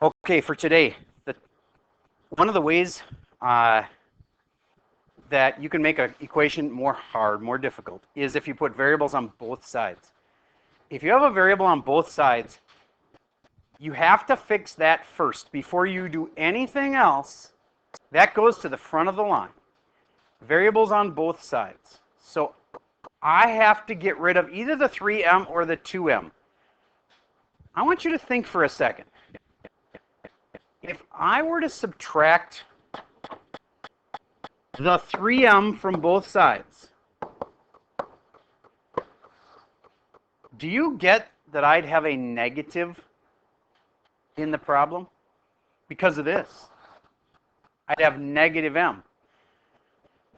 Okay, for today, one of the ways that you can make an equation more hard, more difficult, is if you put variables on both sides. If you have a variable on both sides, you have to fix that first before you do anything else. That goes to the front of the line. Variables on both sides. So I have to get rid of either the 3m or the 2m. I want you to think for a second. If I were to subtract the 3m from both sides, do you get that I'd have a negative in the problem? Because of this. I'd have negative m.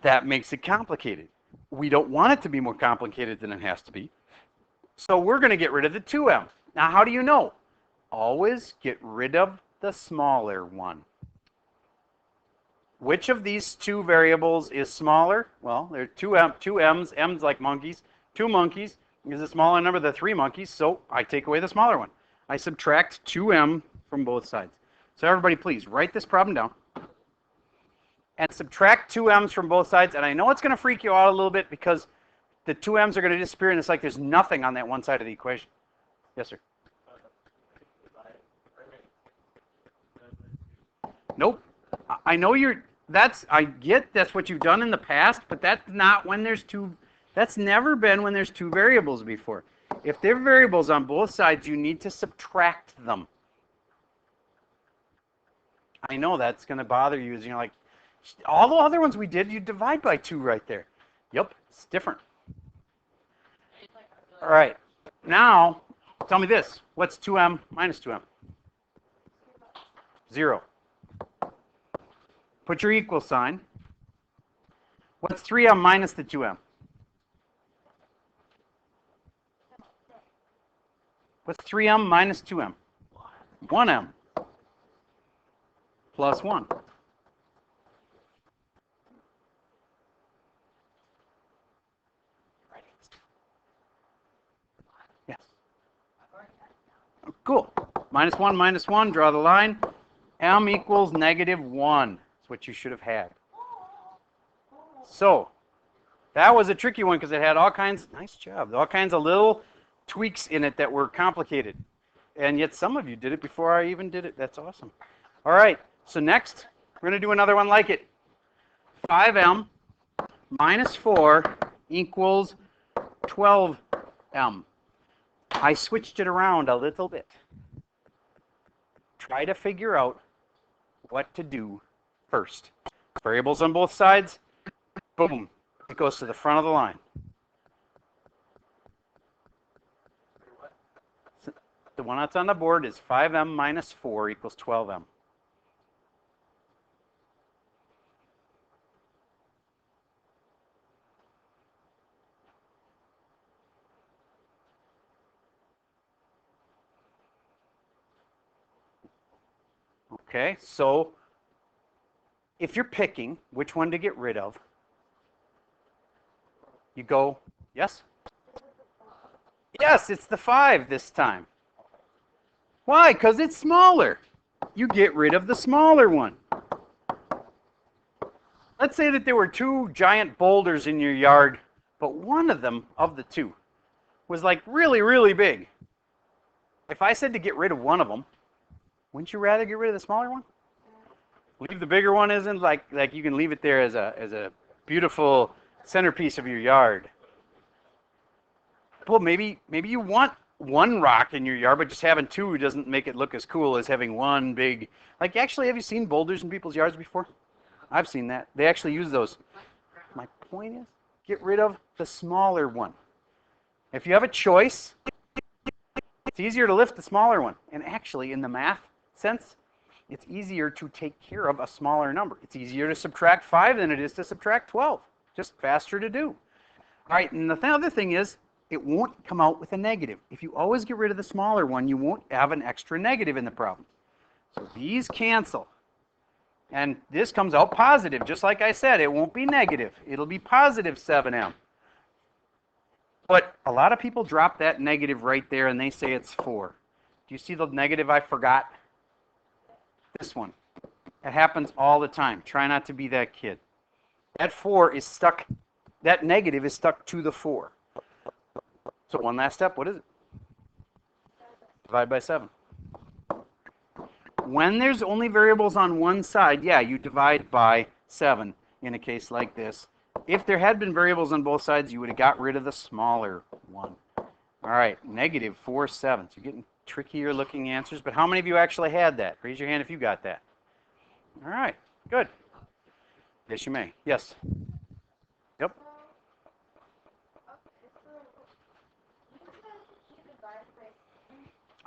That makes it complicated. We don't want it to be more complicated than it has to be. So we're going to get rid of the 2m. Now, how do you know? Always get rid of the smaller one. Which of these two variables is smaller? Well, there are two m's. M's like monkeys. 2 monkeys is a smaller number than 3 monkeys, so I take away the smaller one. I subtract 2m from both sides. So everybody, please write this problem down and subtract 2m's from both sides. And I know it's going to freak you out a little bit because the 2m's are going to disappear, and it's like there's nothing on that one side of the equation. Yes, sir. Nope. I know I get that's what you've done in the past, but that's not when there's two, that's never been when there's two variables before. If there are variables on both sides, you need to subtract them. I know that's going to bother you, as you're like, all the other ones we did, you divide by 2 right there. Yep, it's different. All right. Now, tell me this. What's 2m minus 2m? 0. Put your equal sign. What's 3m minus the 2m? What's 3m minus 2m? 1m plus 1. Yes. Cool. Minus 1, draw the line. M equals negative 1. That's what you should have had. So that was a tricky one because it had all kinds, nice job, all kinds of little tweaks in it that were complicated. And yet some of you did it before I even did it. That's awesome. All right, so next we're going to do another one like it. 5m minus 4 equals 12m. I switched it around a little bit. Try to figure out what to do first. Variables on both sides, boom, it goes to the front of the line. The one that's on the board is 5m minus 4 equals 12m. Okay, so if you're picking which one to get rid of, you go, yes? Yes, it's the 5 this time. Why? Because it's smaller. You get rid of the smaller one. Let's say that there were 2 giant boulders in your yard, but one of them, of the 2, was like really, really big. If I said to get rid of one of them, wouldn't you rather get rid of the smaller one? Leave the bigger one isn't like you can leave it there as a beautiful centerpiece of your yard. Well, maybe you want one rock in your yard, but just having 2 doesn't make it look as cool as having one big. Like, actually, have you seen boulders in people's yards before? I've seen that. They actually use those. My point is, get rid of the smaller one. If you have a choice, it's easier to lift the smaller one. And actually, in the math sense, it's easier to take care of a smaller number. It's easier to subtract 5 than it is to subtract 12. Just faster to do. All right, and the other thing is, it won't come out with a negative. If you always get rid of the smaller one, you won't have an extra negative in the problem. So these cancel. And this comes out positive. Just like I said, it won't be negative. It'll be positive 7m. But a lot of people drop that negative right there and they say it's 4. Do you see the negative I forgot? This one. It happens all the time. Try not to be that kid. That 4 is stuck, that negative is stuck to the 4. So one last step, what is it? Divide by 7. When there's only variables on one side, yeah, you divide by 7 in a case like this. If there had been variables on both sides, you would have got rid of the smaller one. All right, negative 4 sevenths. You're getting trickier looking answers, but how many of you actually had that? Raise your hand if you got that. All right, good. Yes, you may. Yes. Yep.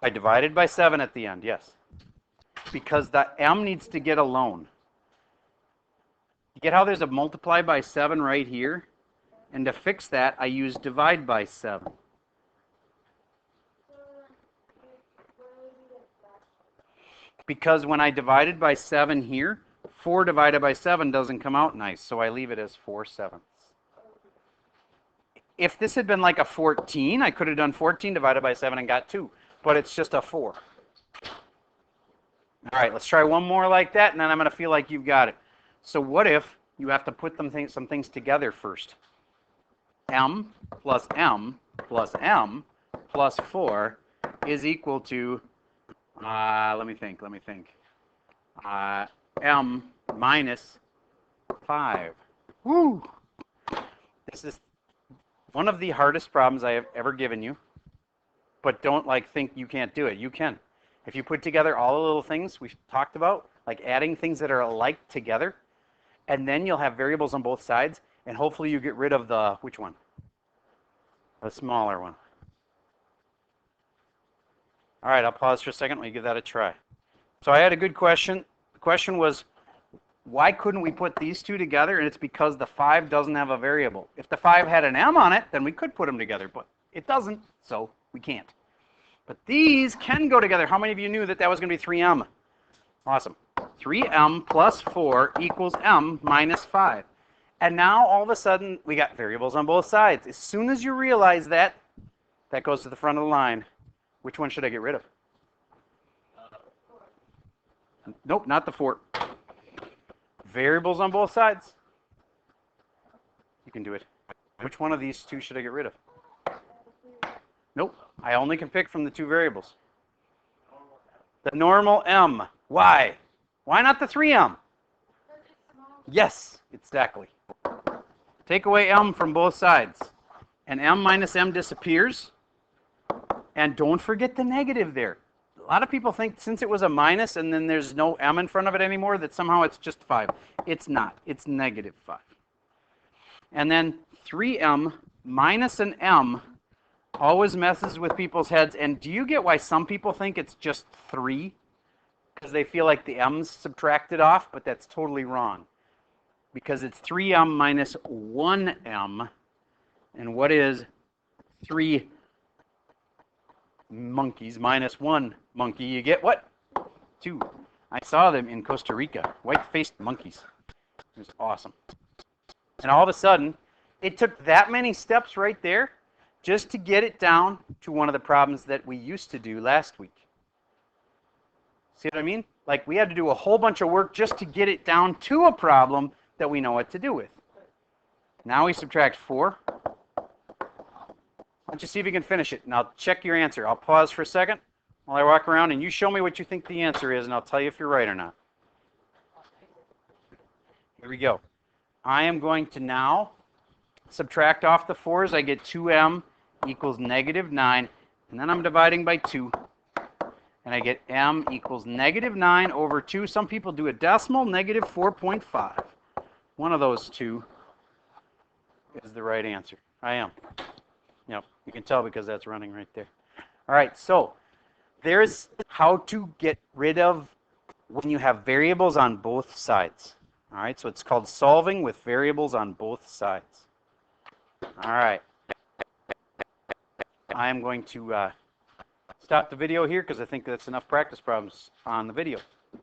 I divided by 7 at the end, yes. Because the m needs to get alone. You get how there's a multiply by 7 right here? And to fix that, I use divide by 7. Because when I divided by 7 here, 4 divided by 7 doesn't come out nice, so I leave it as 4 sevenths. If this had been like a 14, I could have done 14 divided by 7 and got 2, but it's just a 4. All right, let's try one more like that, and then I'm going to feel like you've got it. So what if you have to put some things together first? M plus m plus m plus 4 is equal to, let me think, m minus 5. Woo! This is one of the hardest problems I have ever given you, but don't think you can't do it. You can. If you put together all the little things we've talked about, like adding things that are alike together, and then you'll have variables on both sides, and hopefully you get rid of the, which one? The smaller one. All right, I'll pause for a second while you give that a try. So I had a good question. The question was, why couldn't we put these two together? And it's because the 5 doesn't have a variable. If the 5 had an m on it, then we could put them together, but it doesn't, so we can't. But these can go together. How many of you knew that that was going to be 3m? Awesome. 3m plus 4 equals m minus 5. And now, all of a sudden, we got variables on both sides. As soon as you realize that, that goes to the front of the line. Which one should I get rid of? Nope, not the 4. Variables on both sides. You can do it. Which one of these two should I get rid of? Nope. I only can pick from the 2 variables. The normal m. Why? Why not the 3m? Yes, exactly. Take away m from both sides. And m minus m disappears. And don't forget the negative there. A lot of people think since it was a minus and then there's no m in front of it anymore, that somehow it's just 5. It's not. It's negative 5. And then 3m minus an m always messes with people's heads. And do you get why some people think it's just 3? Because they feel like the m's subtracted off, but that's totally wrong. Because it's 3m minus 1m. And what is 3 monkeys minus 1 monkey? You get what? 2. I saw them in Costa Rica. White-faced monkeys. It was awesome. And all of a sudden, it took that many steps right there just to get it down to one of the problems that we used to do last week. See what I mean? Like we had to do a whole bunch of work just to get it down to a problem that we know what to do with. Now we subtract 4. Why don't you see if you can finish it, and I'll check your answer. I'll pause for a second while I walk around, and you show me what you think the answer is, and I'll tell you if you're right or not. Here we go. I am going to now subtract off the 4s. I get 2m equals negative 9, and then I'm dividing by 2. And I get m equals negative 9 over 2. Some people do a decimal, negative 4.5. One of those two is the right answer. I am. Yep, you can tell because that's running right there. All right, so there's how to get rid of when you have variables on both sides. All right, so it's called solving with variables on both sides. All right. I am going to stop the video here because I think that's enough practice problems on the video.